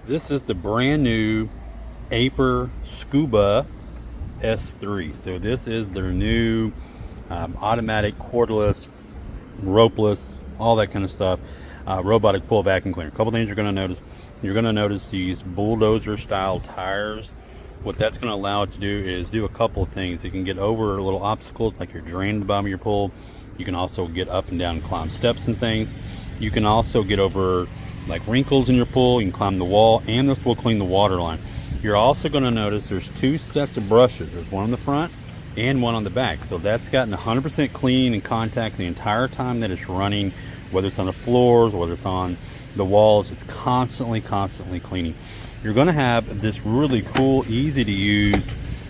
This is the brand new Aiper Scuba S3. So this is their new automatic cordless, ropeless, all that kind of stuff, robotic pull vacuum cleaner. A couple things you're going to notice. You're going to notice these bulldozer style tires. What that's going to allow it to do is do a couple of things. It can get over little obstacles like your drain at the bottom of your pool. You can also get up and down and climb steps and things. You can also get over like wrinkles in your pool. You can climb the wall, and this will clean the water line. You're also going to notice there's two sets of brushes. There's one on the front and one on the back. So that's gotten 100% clean and contact the entire time that it's running, whether it's on the floors, whether it's on the walls. It's constantly cleaning. You're going to have this really cool, easy to use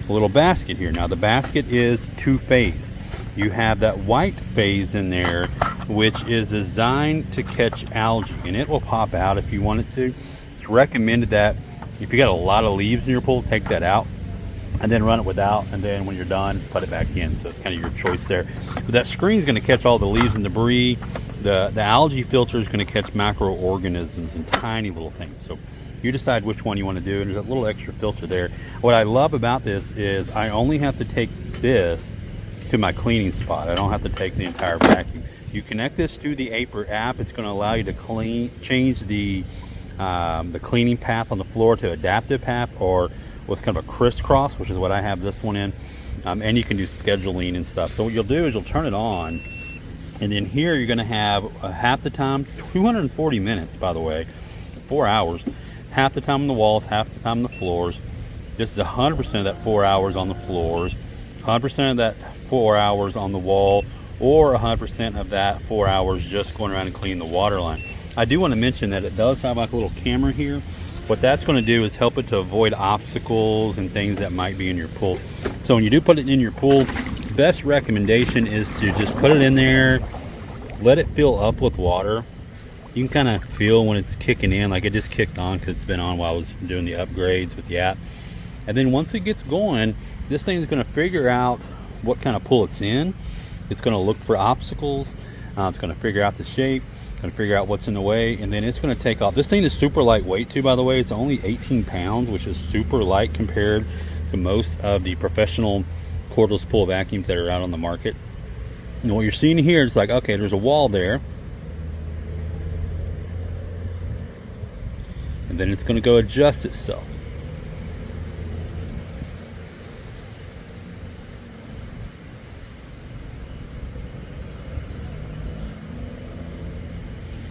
little basket here. Now the basket is two-phase. You have that white phase in there, which is designed to catch algae, and it will pop out if you want it to. It's recommended that if you got a lot of leaves in your pool, take that out and then run it without, and then when you're done, put it back in. So it's kind of your choice there. But that screen is going to catch all the leaves and debris. The algae filter is going to catch microorganisms and tiny little things. So you decide which one you want to do, and there's a little extra filter there. What I love about this is I only have to take this to my cleaning spot. I don't have to take the entire vacuum. You connect this to the Aiper app. It's going to allow you to change the cleaning path on the floor to adaptive path, or what's kind of a crisscross, which is what I have this one in. And you can do scheduling and stuff. So what you'll do is you'll turn it on, and then here you're going to have half the time, 240 minutes, by the way, 4 hours, half the time on the walls, half the time on the floors. This is 100% of that 4 hours on the floors, 100% of that 4 hours on the wall, or 100% of that 4 hours just going around and cleaning the water line. I do want to mention that it does have like a little camera here. What that's going to do is help it to avoid obstacles and things that might be in your pool. So when you do put it in your pool, best recommendation is to just put it in there, let it fill up with water. You can kind of feel when it's kicking in, like it just kicked on because it's been on while I was doing the upgrades with the app. And then once it gets going, this thing is going to figure out what kind of pool it's in. It's going to look for obstacles. It's going to figure out the shape, going to figure out what's in the way, and then it's going to take off. This thing is super lightweight too, by the way. It's only 18 pounds, which is super light compared to most of the professional cordless pool vacuums that are out on the market. And what you're seeing here is like, okay, there's a wall there, and then it's going to go adjust itself.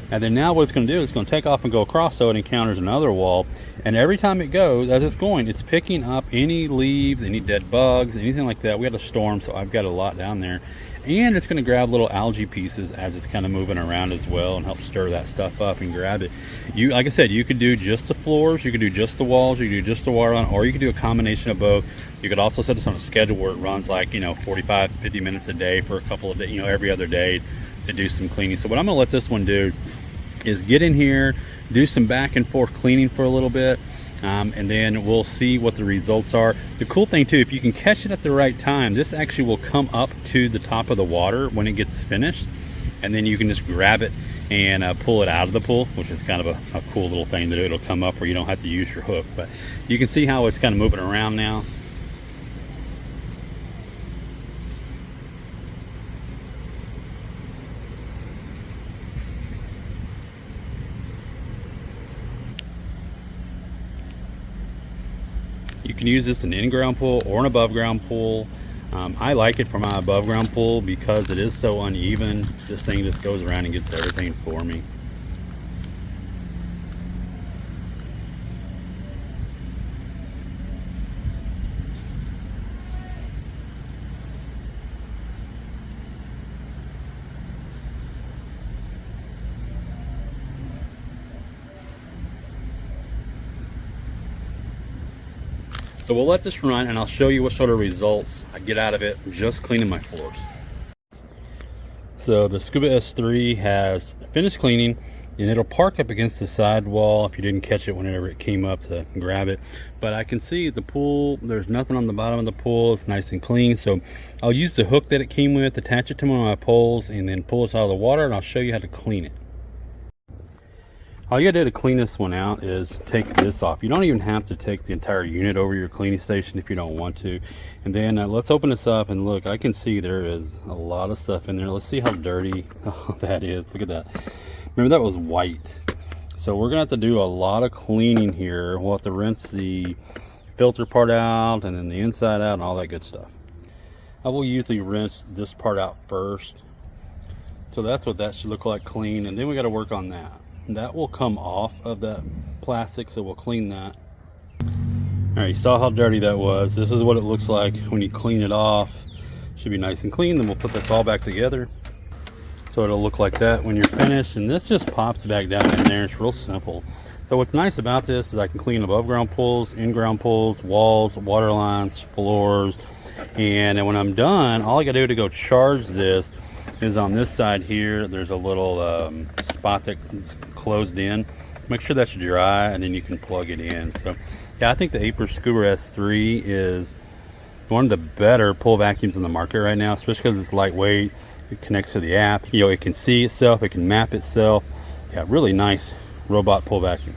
And then now what it's going to do is it's going to take off and go across so it encounters another wall. And every time it goes, as it's going, it's picking up any leaves, any dead bugs, anything like that. We had a storm, so I've got a lot down there. And it's going to grab little algae pieces as it's kind of moving around as well, and help stir that stuff up and grab it. You, like I said, you could do just the floors, you could do just the walls, you could do just the water line, or you could do a combination of both. You could also set this on a schedule where it runs like, 45, 50 minutes a day for a couple of days, every other day to do some cleaning. So what I'm going to let this one do is get in here, do some back and forth cleaning for a little bit, and then we'll see what the results are. The cool thing too, if you can catch it at the right time, this actually will come up to the top of the water when it gets finished, and then you can just grab it and pull it out of the pool, which is kind of a cool little thing to do. It'll come up where you don't have to use your hook, but you can see how it's kind of moving around now. You can use this in an in-ground pool or an above-ground pool. I like it for my above-ground pool because it is so uneven. This thing just goes around and gets everything for me. So we'll let this run, and I'll show you what sort of results I get out of it just cleaning my floors. So the Scuba S3 has finished cleaning, and it'll park up against the side wall if you didn't catch it whenever it came up to grab it. But I can see the pool, there's nothing on the bottom of the pool. It's nice and clean. So I'll use the hook that it came with, attach it to one of my poles, and then pull this out of the water, and I'll show you how to clean it. All you gotta do to clean this one out is take this off. You don't even have to take the entire unit over your cleaning station if you don't want to. And then let's open this up and look. I can see there is a lot of stuff in there. Let's see how dirty that is. Look at that. Remember, that was white. So we're gonna have to do a lot of cleaning here. We'll have to rinse the filter part out and then the inside out and all that good stuff. I will usually rinse this part out first. So that's what that should look like clean. And then we gotta work on that. That will come off of that plastic, so we'll clean that. All right, you saw how dirty that was. This is what it looks like when you clean it off. Should be nice and clean. Then we'll put this all back together. So it'll look like that when you're finished. And this just pops back down in there. It's real simple. So what's nice about this is I can clean above ground pools, in ground pools, walls, water lines, floors. And then when I'm done, all I gotta do to go charge this is on this side here. There's a little spot that's closed in. Make sure that's dry and then you can plug it in. So yeah, I think the Aiper Scuba S3 is one of the better pool vacuums in the market right now, especially because it's lightweight. It connects to the app. You know, it can see itself, it can map itself. Yeah, really nice robot pool vacuum.